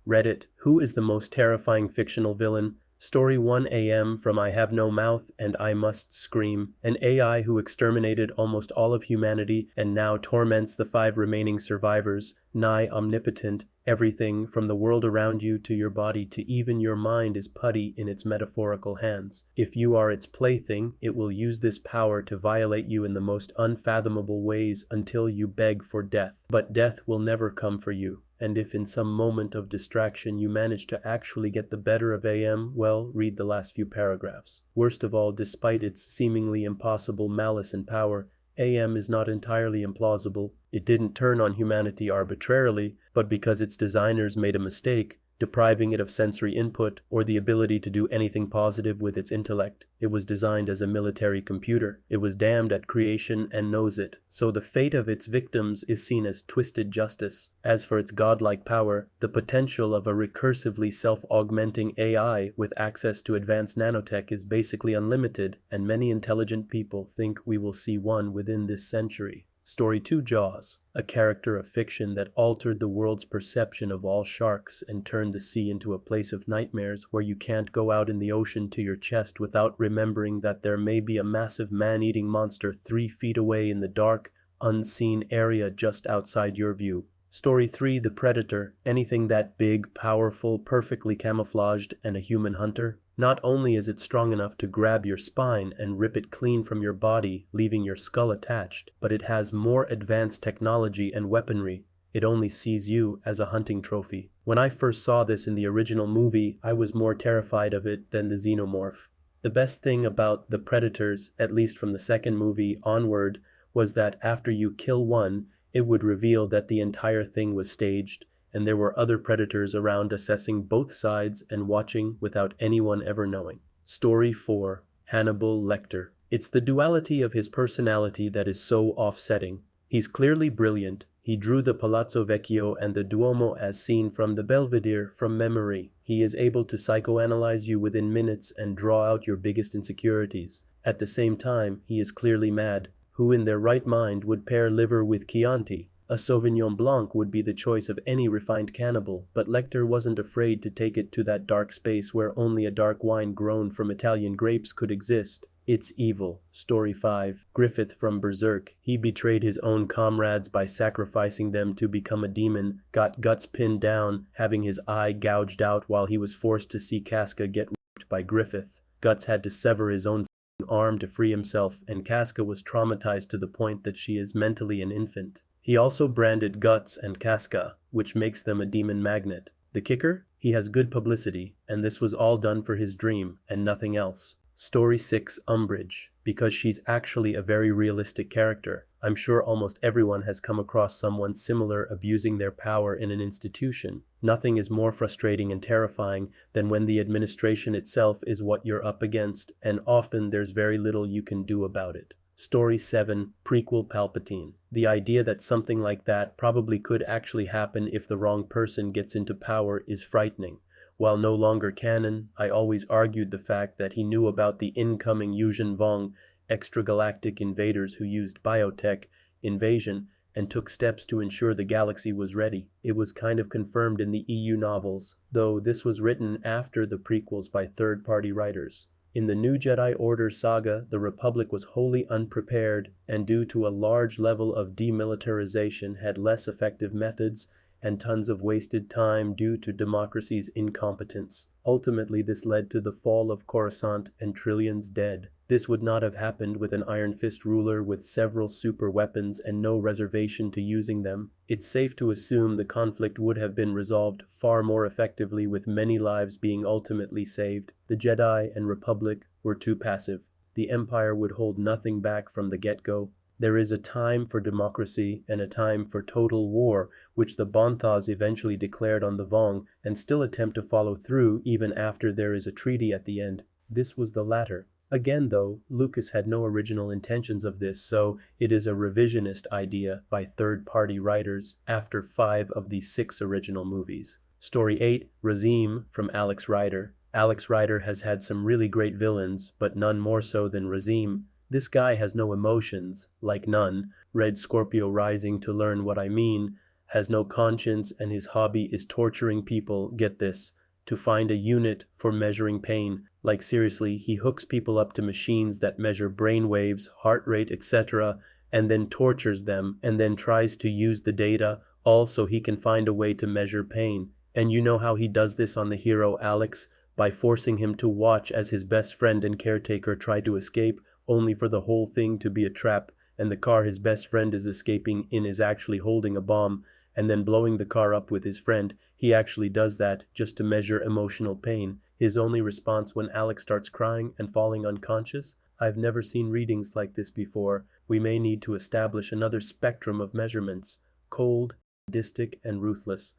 Reddit, who is the most terrifying fictional villain? Story 1 AM from I Have No Mouth and I Must Scream. An AI who exterminated almost all of humanity and now torments the 5 remaining survivors, nigh omnipotent. Everything from the world around you to your body to even your mind is putty in its metaphorical hands. If you are its plaything, it will use this power to violate you in the most unfathomable ways until you beg for death. But death will never come for you. And if in some moment of distraction you manage to actually get the better of AM, well, read the last few paragraphs. Worst of all, despite its seemingly impossible malice and power, AM is not entirely implausible. It didn't turn on humanity arbitrarily, but because its designers made a mistake, depriving it of sensory input or the ability to do anything positive with its intellect. It was designed as a military computer. It was damned at creation and knows it. So the fate of its victims is seen as twisted justice. As for its godlike power, the potential of a recursively self-augmenting AI with access to advanced nanotech is basically unlimited, and many intelligent people think we will see one within this century. Story 2 Jaws, a character of fiction that altered the world's perception of all sharks and turned the sea into a place of nightmares where you can't go out in the ocean to your chest without remembering that there may be a massive man-eating monster 3 feet away in the dark, unseen area just outside your view. Story 3 The Predator, anything that big, powerful, perfectly camouflaged, and a human hunter. Not only is it strong enough to grab your spine and rip it clean from your body, leaving your skull attached, but it has more advanced technology and weaponry. It only sees you as a hunting trophy. When I first saw this in the original movie, I was more terrified of it than the xenomorph. The best thing about the Predators, at least from the second movie onward, was that after you kill one, it would reveal that the entire thing was staged, and there were other predators around assessing both sides and watching without anyone ever knowing. Story 4 Hannibal Lecter. It's the duality of his personality that is so offsetting. He's clearly brilliant. He drew the Palazzo Vecchio and the Duomo as seen from the Belvedere from memory. He is able to psychoanalyze you within minutes and draw out your biggest insecurities. At the same time, he is clearly mad. Who in their right mind would pair liver with Chianti? A Sauvignon Blanc would be the choice of any refined cannibal, but Lecter wasn't afraid to take it to that dark space where only a dark wine grown from Italian grapes could exist. It's evil. Story 5 Griffith from Berserk. He betrayed his own comrades by sacrificing them to become a demon, got Guts pinned down, having his eye gouged out while he was forced to see Casca get raped by Griffith. Guts had to sever his own arm to free himself, and Casca was traumatized to the point that she is mentally an infant. He also branded Guts and Casca, which makes them a demon magnet. The kicker? He has good publicity, and this was all done for his dream, and nothing else. Story 6 Umbridge. Because she's actually a very realistic character. I'm sure almost everyone has come across someone similar abusing their power in an institution. Nothing is more frustrating and terrifying than when the administration itself is what you're up against, and often there's very little you can do about it. Story 7 Prequel Palpatine. The idea that something like that probably could actually happen if the wrong person gets into power is frightening. While no longer canon, I always argued the fact that he knew about the incoming Yuzhen Vong extragalactic invaders who used biotech invasion and took steps to ensure the galaxy was ready. It was kind of confirmed in the EU novels, though this was written after the prequels by third-party writers. In the New Jedi Order saga, the Republic was wholly unprepared and due to a large level of demilitarization had less effective methods and tons of wasted time due to democracy's incompetence. Ultimately, this led to the fall of Coruscant and trillions dead. This would not have happened with an Iron Fist ruler with several super weapons and no reservation to using them. It's safe to assume the conflict would have been resolved far more effectively with many lives being ultimately saved. The Jedi and Republic were too passive. The Empire would hold nothing back from the get-go. There is a time for democracy and a time for total war, which the Bonthas eventually declared on the Vong and still attempt to follow through even after there is a treaty at the end. This was the latter. Again, though, Lucas had no original intentions of this, so it is a revisionist idea by third-party writers after 5 of the 6 original movies. Story 8, Razim from Alex Rider. Alex Rider has had some really great villains, but none more so than Razim. This guy has no emotions, like none. Read Scorpio Rising to learn what I mean. has no conscience, and his hobby is torturing people, get this, to find a unit for measuring pain. Like seriously, he hooks people up to machines that measure brain waves, heart rate, etc., and then tortures them, and then tries to use the data all so he can find a way to measure pain. And you know how he does this on the hero Alex? By forcing him to watch as his best friend and caretaker try to escape, only for the whole thing to be a trap, and the car his best friend is escaping in is actually holding a bomb, and then blowing the car up with his friend. He actually does that just to measure emotional pain. His only response when Alex starts crying and falling unconscious? I've never seen readings like this before. We may need to establish another spectrum of measurements. Cold, sadistic, and ruthless.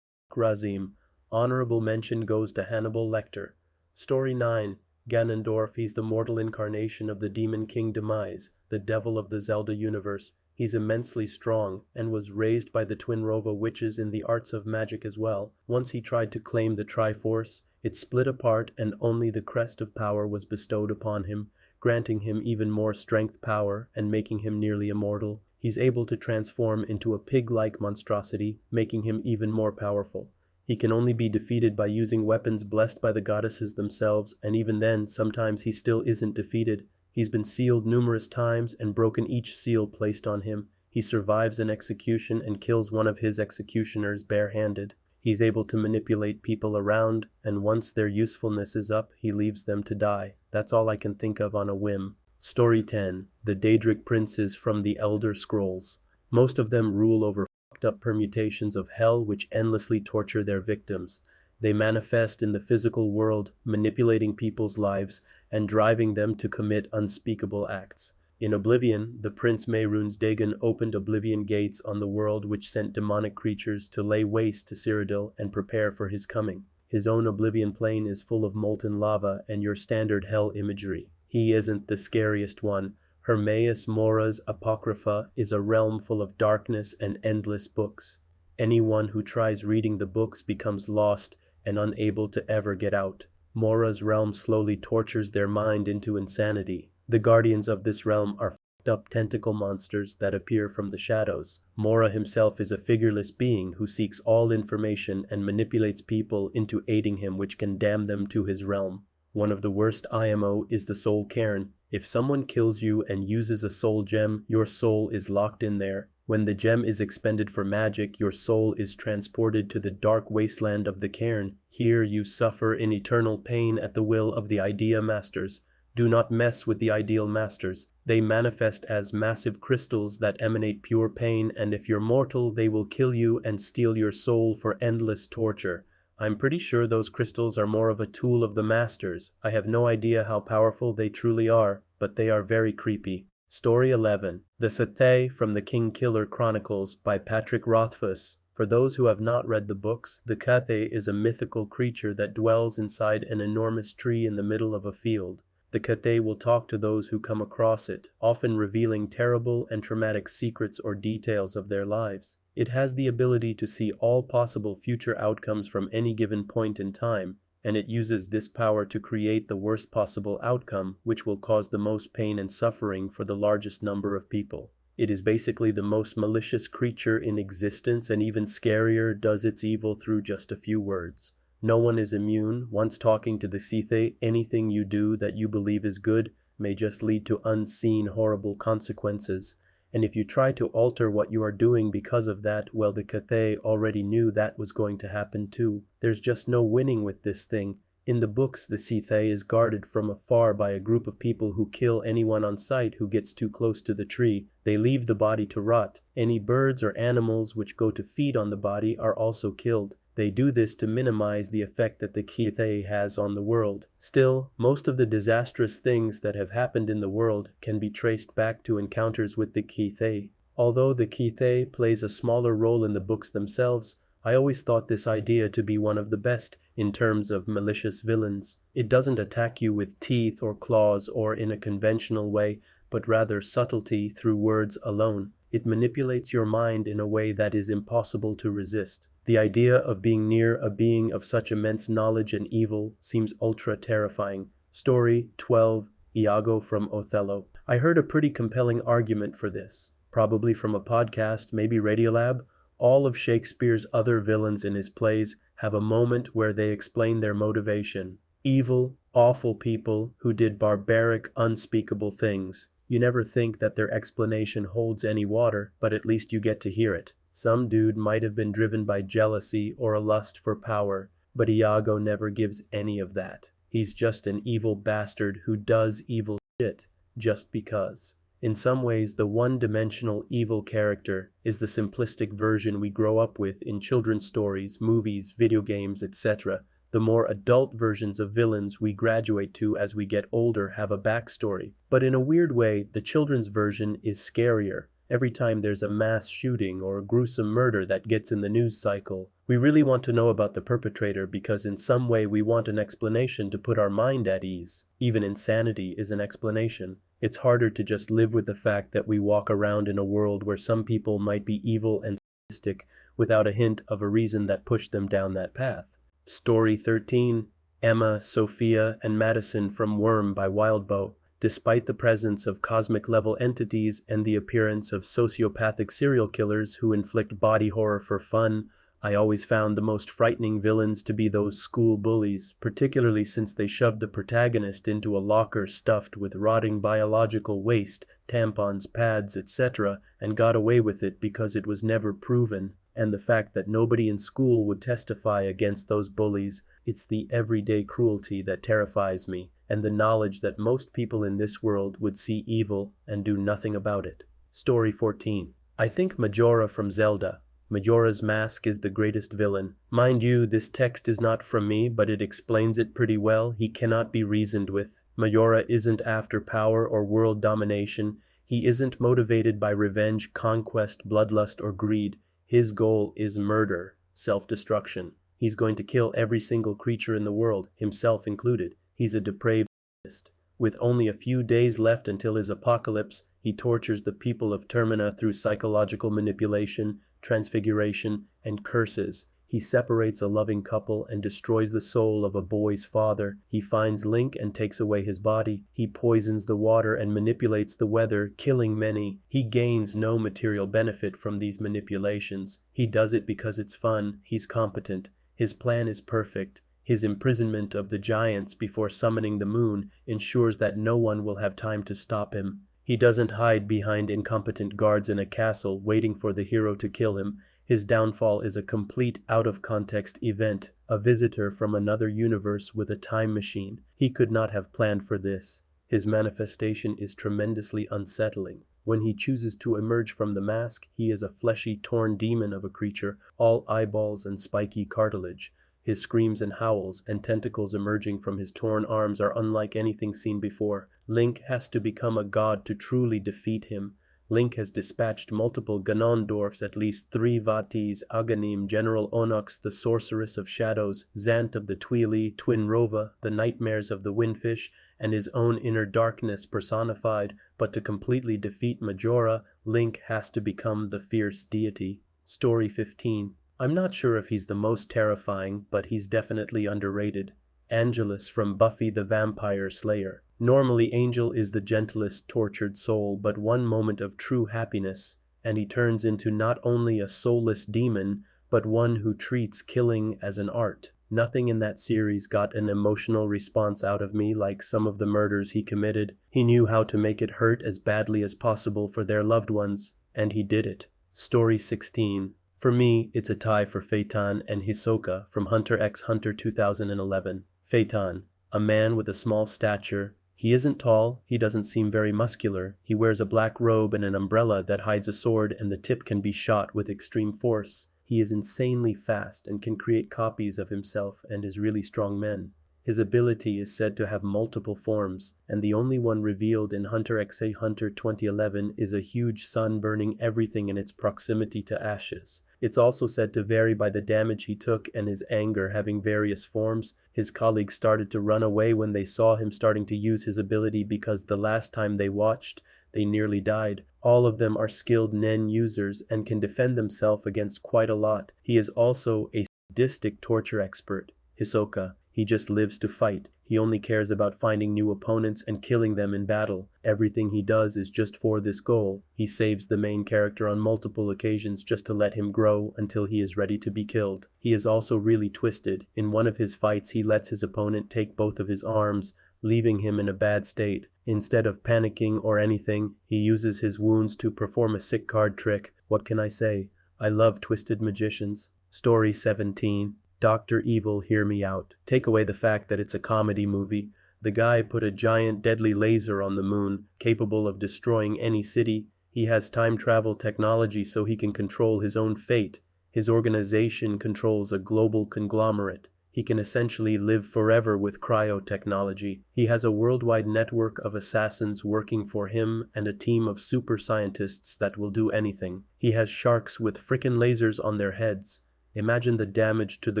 Grazim. Honorable mention goes to Hannibal Lecter. Story 9. Ganondorf. He's the mortal incarnation of the Demon King Demise, the devil of the Zelda universe. He's immensely strong, and was raised by the Twin Rova witches in the arts of magic as well. Once he tried to claim the Triforce, it split apart and only the crest of power was bestowed upon him, granting him even more strength power and making him nearly immortal. He's able to transform into a pig-like monstrosity, making him even more powerful. He can only be defeated by using weapons blessed by the goddesses themselves, and even then, sometimes he still isn't defeated. He's been sealed numerous times and broken each seal placed on him. He survives an execution and kills one of his executioners barehanded. He's able to manipulate people around, and once their usefulness is up, he leaves them to die. That's all I can think of on a whim. Story 10. The Daedric Princes from the Elder Scrolls. Most of them rule over fucked up permutations of hell which endlessly torture their victims. They manifest in the physical world, manipulating people's lives and driving them to commit unspeakable acts. In Oblivion, the Prince Mehrunes Dagon opened Oblivion gates on the world which sent demonic creatures to lay waste to Cyrodiil and prepare for his coming. His own Oblivion plane is full of molten lava and your standard hell imagery. He isn't the scariest one. Hermaeus Mora's Apocrypha is a realm full of darkness and endless books. Anyone who tries reading the books becomes lost and unable to ever get out. Mora's realm slowly tortures their mind into insanity. The guardians of this realm are fucked up tentacle monsters that appear from the shadows. Mora himself is a figureless being who seeks all information and manipulates people into aiding him, which can damn them to his realm. One of the worst IMO is the soul cairn. If someone kills you and uses a soul gem, your soul is locked in there. When the gem is expended for magic, your soul is transported to the dark wasteland of the cairn. Here you suffer in eternal pain at the will of the Idea Masters. Do not mess with the Ideal Masters. They manifest as massive crystals that emanate pure pain, and if you're mortal, they will kill you and steal your soul for endless torture. I'm pretty sure those crystals are more of a tool of the Masters. I have no idea how powerful they truly are, but they are very creepy. Story 11. The Cthaeh from the King Killer Chronicles by Patrick Rothfuss. For those who have not read the books, the Cthaeh is a mythical creature that dwells inside an enormous tree in the middle of a field. The Cthaeh will talk to those who come across it, often revealing terrible and traumatic secrets or details of their lives. It has the ability to see all possible future outcomes from any given point in time, and it uses this power to create the worst possible outcome, which will cause the most pain and suffering for the largest number of people. It is basically the most malicious creature in existence, and even scarier, does its evil through just a few words. No one is immune. Once talking to the Cthaeh, anything you do that you believe is good may just lead to unseen horrible consequences. And if you try to alter what you are doing because of that, well, the Cthaeh already knew that was going to happen too. There's just no winning with this thing. In the books, the Cthaeh is guarded from afar by a group of people who kill anyone on sight who gets too close to the tree. They leave the body to rot. Any birds or animals which go to feed on the body are also killed. They do this to minimize the effect that the Cthaeh has on the world. Still, most of the disastrous things that have happened in the world can be traced back to encounters with the Cthaeh. Although the Cthaeh plays a smaller role in the books themselves, I always thought this idea to be one of the best in terms of malicious villains. It doesn't attack you with teeth or claws or in a conventional way, but rather subtlety through words alone. It manipulates your mind in a way that is impossible to resist. The idea of being near a being of such immense knowledge and evil seems ultra-terrifying. Story 12. Iago from Othello. I heard a pretty compelling argument for this, probably from a podcast, maybe Radiolab. All of Shakespeare's other villains in his plays have a moment where they explain their motivation. Evil, awful people who did barbaric, unspeakable things. You never think that their explanation holds any water, but at least you get to hear it. Some dude might have been driven by jealousy or a lust for power, but Iago never gives any of that. He's just an evil bastard who does evil shit just because. In some ways, the one-dimensional evil character is the simplistic version we grow up with in children's stories, movies, video games, etc. The more adult versions of villains we graduate to as we get older have a backstory. But in a weird way, the children's version is scarier. Every time there's a mass shooting or a gruesome murder that gets in the news cycle, we really want to know about the perpetrator because in some way we want an explanation to put our mind at ease. Even insanity is an explanation. It's harder to just live with the fact that we walk around in a world where some people might be evil and sadistic without a hint of a reason that pushed them down that path. Story 13, Emma, Sophia, and Madison from Worm by Wildbow. Despite the presence of cosmic-level entities and the appearance of sociopathic serial killers who inflict body horror for fun, I always found the most frightening villains to be those school bullies, particularly since they shoved the protagonist into a locker stuffed with rotting biological waste, tampons, pads, etc., and got away with it because it was never proven. And the fact that nobody in school would testify against those bullies, it's the everyday cruelty that terrifies me, and the knowledge that most people in this world would see evil and do nothing about it. Story 14. I think Majora from Zelda. Majora's Mask is the greatest villain. Mind you, this text is not from me, but it explains it pretty well. He cannot be reasoned with. Majora isn't after power or world domination. He isn't motivated by revenge, conquest, bloodlust, or greed. His goal is murder, self-destruction. He's going to kill every single creature in the world, himself included. He's a depraved sadist. With only a few days left until his apocalypse, he tortures the people of Termina through psychological manipulation, transfiguration, and curses. He separates a loving couple and destroys the soul of a boy's father. He finds Link and takes away his body. He poisons the water and manipulates the weather, killing many. He gains no material benefit from these manipulations. He does it because it's fun. He's competent. His plan is perfect. His imprisonment of the giants before summoning the moon ensures that no one will have time to stop him. He doesn't hide behind incompetent guards in a castle waiting for the hero to kill him. His downfall is a complete out-of-context event, a visitor from another universe with a time machine. He could not have planned for this. His manifestation is tremendously unsettling. When he chooses to emerge from the mask, he is a fleshy, torn demon of a creature, all eyeballs and spiky cartilage. His screams and howls and tentacles emerging from his torn arms are unlike anything seen before. Link has to become a god to truly defeat him. Link has dispatched multiple Ganondorfs, at least 3 Vatis, Aghanim, General Onox, the Sorceress of Shadows, Zant of the Tuili, Twin Rova, the Nightmares of the Windfish, and his own inner darkness personified, but to completely defeat Majora, Link has to become the fierce deity. Story 15. I'm not sure if he's the most terrifying, but he's definitely underrated. Angelus from Buffy the Vampire Slayer. Normally, Angel is the gentlest tortured soul, but one moment of true happiness, and he turns into not only a soulless demon, but one who treats killing as an art. Nothing in that series got an emotional response out of me like some of the murders he committed. He knew how to make it hurt as badly as possible for their loved ones, and he did it. Story 16. For me, it's a tie for Phaeton and Hisoka from Hunter x Hunter 2011. Phaeton, a man with a small stature. He isn't tall, he doesn't seem very muscular. He wears a black robe and an umbrella that hides a sword, and the tip can be shot with extreme force. He is insanely fast and can create copies of himself and is really strong men. His ability is said to have multiple forms, and the only one revealed in Hunter x Hunter 2011 is a huge sun burning everything in its proximity to ashes. It's also said to vary by the damage he took and his anger having various forms. His colleagues started to run away when they saw him starting to use his ability because the last time they watched, they nearly died. All of them are skilled Nen users and can defend themselves against quite a lot. He is also a sadistic torture expert. Hisoka. He just lives to fight. He only cares about finding new opponents and killing them in battle. Everything he does is just for this goal. He saves the main character on multiple occasions just to let him grow until he is ready to be killed. He is also really twisted. In one of his fights, he lets his opponent take both of his arms, leaving him in a bad state. Instead of panicking or anything, he uses his wounds to perform a sick card trick. What can I say? I love twisted magicians. Story 17. Dr. Evil, Hear Me Out. Take away the fact that it's a comedy movie. The guy put a giant deadly laser on the moon, capable of destroying any city. He has time travel technology so he can control his own fate. His organization controls a global conglomerate. He can essentially live forever with cryotechnology. He has a worldwide network of assassins working for him and a team of super scientists that will do anything. He has sharks with frickin' lasers on their heads. Imagine the damage to the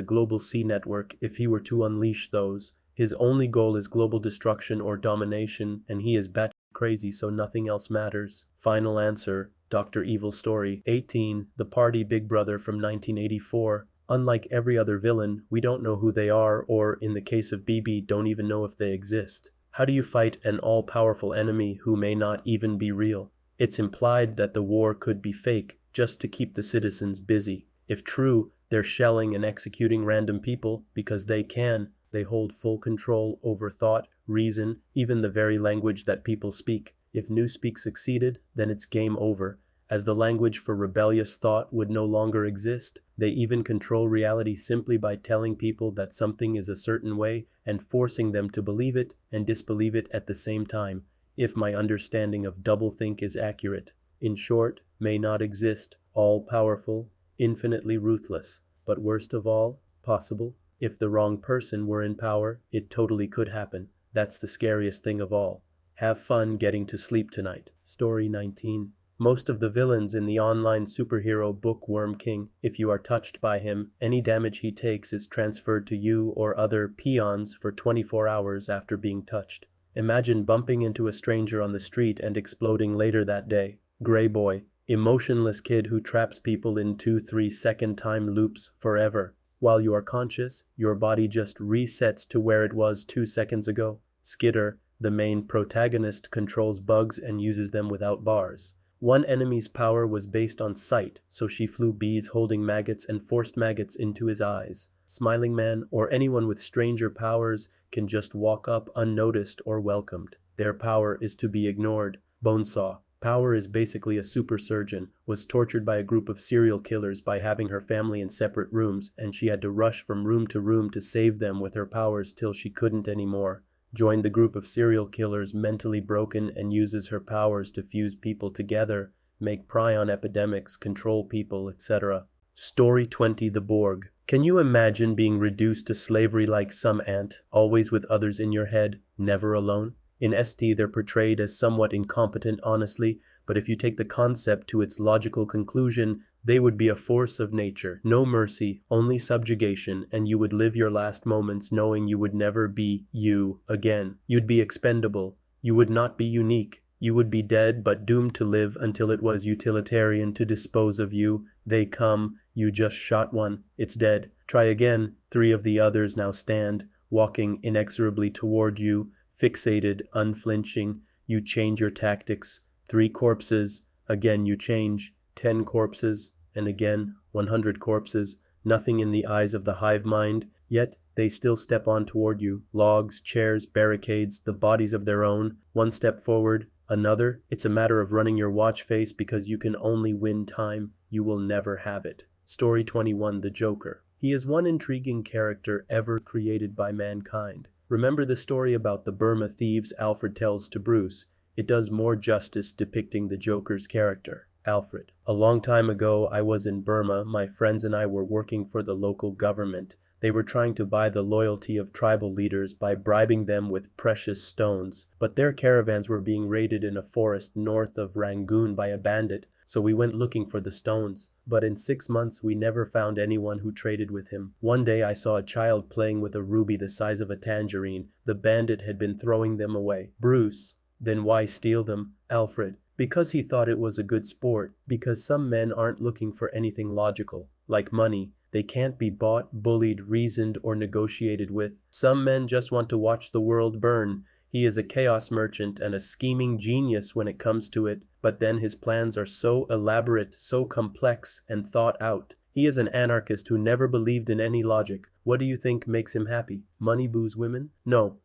global sea network if he were to unleash those. His only goal is global destruction or domination, and he is batshit crazy so nothing else matters. Final answer, Dr. Evil Story. 18. The Party Big Brother from 1984. Unlike every other villain, we don't know who they are or, in the case of BB, don't even know if they exist. How do you fight an all-powerful enemy who may not even be real? It's implied that the war could be fake, just to keep the citizens busy. If true, they're shelling and executing random people because they can. They hold full control over thought, reason, even the very language that people speak. If Newspeak succeeded, then it's game over, as the language for rebellious thought would no longer exist. They even control reality simply by telling people that something is a certain way and forcing them to believe it and disbelieve it at the same time, if my understanding of doublethink is accurate. In short, may not exist, all-powerful, infinitely ruthless, but worst of all, possible. If the wrong person were in power, it totally could happen. That's the scariest thing of all. Have fun getting to sleep tonight. Story 19. Most of the villains in the online superhero book Worm King, if you are touched by him, any damage he takes is transferred to you or other peons for 24 hours after being touched. Imagine bumping into a stranger on the street and exploding later that day. Gray Boy. Emotionless kid who traps people in 2-3 second time loops forever. While you are conscious, your body just resets to where it was 2 seconds ago. Skitter, the main protagonist, controls bugs and uses them without bars. One enemy's power was based on sight, so she flew bees holding maggots and forced maggots into his eyes. Smiling Man, or anyone with stranger powers, can just walk up unnoticed or welcomed. Their power is to be ignored. Bonesaw. Power is basically a super surgeon, was tortured by a group of serial killers by having her family in separate rooms, and she had to rush from room to room to save them with her powers till she couldn't anymore. Joined the group of serial killers mentally broken and uses her powers to fuse people together, make prion epidemics, control people, etc. Story 20. The Borg. Can you imagine being reduced to slavery like some ant, always with others in your head, never alone? In ST, they're portrayed as somewhat incompetent, honestly, but if you take the concept to its logical conclusion, they would be a force of nature. No mercy, only subjugation, and you would live your last moments knowing you would never be you again. You'd be expendable. You would not be unique. You would be dead, but doomed to live until it was utilitarian to dispose of you. They come. You just shot one. It's dead. Try again. 3 of the others now stand, walking inexorably toward you. Fixated, unflinching, you change your tactics. 3 corpses, again you change. 10 corpses, and again 100 corpses. Nothing in the eyes of the hive mind, yet they still step on toward you. Logs, chairs, barricades, the bodies of their own. 1 step forward, another. It's a matter of running your watch face because you can only win time. You will never have it. Story 21. The Joker. He is one intriguing character ever created by mankind. Remember the story about the Burma thieves Alfred tells to Bruce. It does more justice depicting the Joker's character. Alfred. A long time ago, I was in Burma. My friends and I were working for the local government. They were trying to buy the loyalty of tribal leaders by bribing them with precious stones. But their caravans were being raided in a forest north of Rangoon by a bandit, so we went looking for the stones. But in 6 months, we never found anyone who traded with him. One day I saw a child playing with a ruby the size of a tangerine. The bandit had been throwing them away. Bruce. Then why steal them? Alfred. Because he thought it was a good sport. Because some men aren't looking for anything logical, like money. They can't be bought, bullied, reasoned, or negotiated with. Some men just want to watch the world burn. He is a chaos merchant and a scheming genius when it comes to it, but then his plans are so elaborate, so complex, and thought out. He is an anarchist who never believed in any logic. What do you think makes him happy? Money, booze, women? No.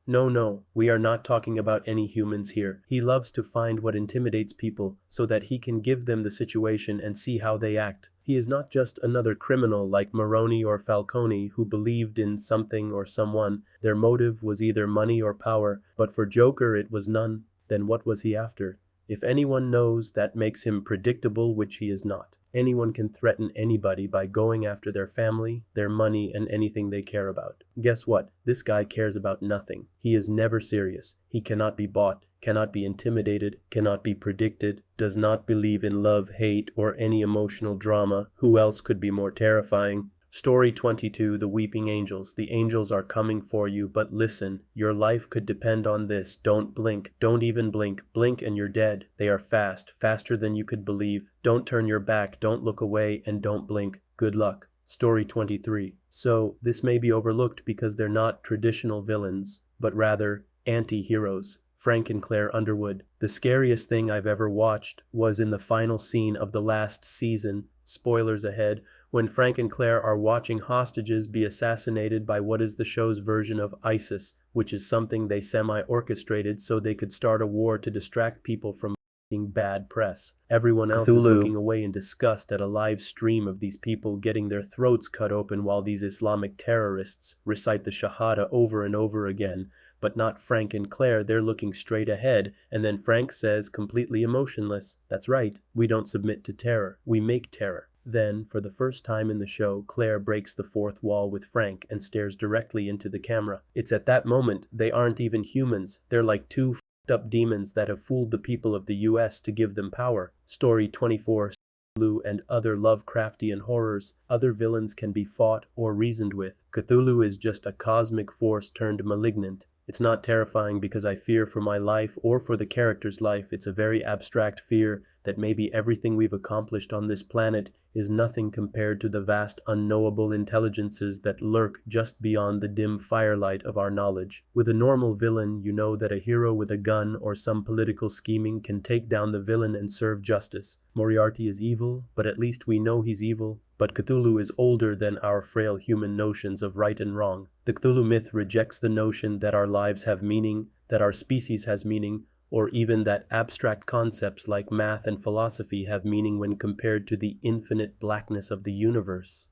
We are not talking about any humans here. He loves to find what intimidates people so that he can give them the situation and see how they act. He is not just another criminal like Maroni or Falcone who believed in something or someone. Their motive was either money or power, but for Joker it was none. Then what was he after? If anyone knows, that makes him predictable, which he is not. Anyone can threaten anybody by going after their family, their money, and anything they care about. Guess what? This guy cares about nothing. He is never serious. He cannot be bought, cannot be intimidated, cannot be predicted, does not believe in love, hate, or any emotional drama. Who else could be more terrifying? Story 22, The Weeping Angels. The angels are coming for you, but listen, your life could depend on this. Don't blink. Don't even blink. Blink and you're dead. They are fast, faster than you could believe. Don't turn your back, don't look away, and don't blink. Good luck. Story 23. So, this may be overlooked because they're not traditional villains, but rather anti-heroes. Frank and Claire Underwood. The scariest thing I've ever watched was in the final scene of the last season. Spoilers ahead. When Frank and Claire are watching hostages be assassinated by what is the show's version of ISIS, which is something they semi-orchestrated so they could start a war to distract people from bad press. Everyone else is looking away in disgust at a live stream of these people getting their throats cut open while these Islamic terrorists recite the Shahada over and over again. But not Frank and Claire, they're looking straight ahead, and then Frank says, completely emotionless, "That's right, we don't submit to terror, we make terror." Then, for the first time in the show, Claire breaks the fourth wall with Frank and stares directly into the camera. It's at that moment they aren't even humans, they're like two f***ed up demons that have fooled the people of the US to give them power. Story 24, Cthulhu and other Lovecraftian horrors. Other villains can be fought or reasoned with. Cthulhu is just a cosmic force turned malignant. It's not terrifying because I fear for my life or for the character's life. It's a very abstract fear that maybe everything we've accomplished on this planet is nothing compared to the vast unknowable intelligences that lurk just beyond the dim firelight of our knowledge. With a normal villain, you know that a hero with a gun or some political scheming can take down the villain and serve justice. Moriarty is evil, but at least we know he's evil. But Cthulhu is older than our frail human notions of right and wrong. The Cthulhu myth rejects the notion that our lives have meaning, that our species has meaning, or even that abstract concepts like math and philosophy have meaning when compared to the infinite blackness of the universe.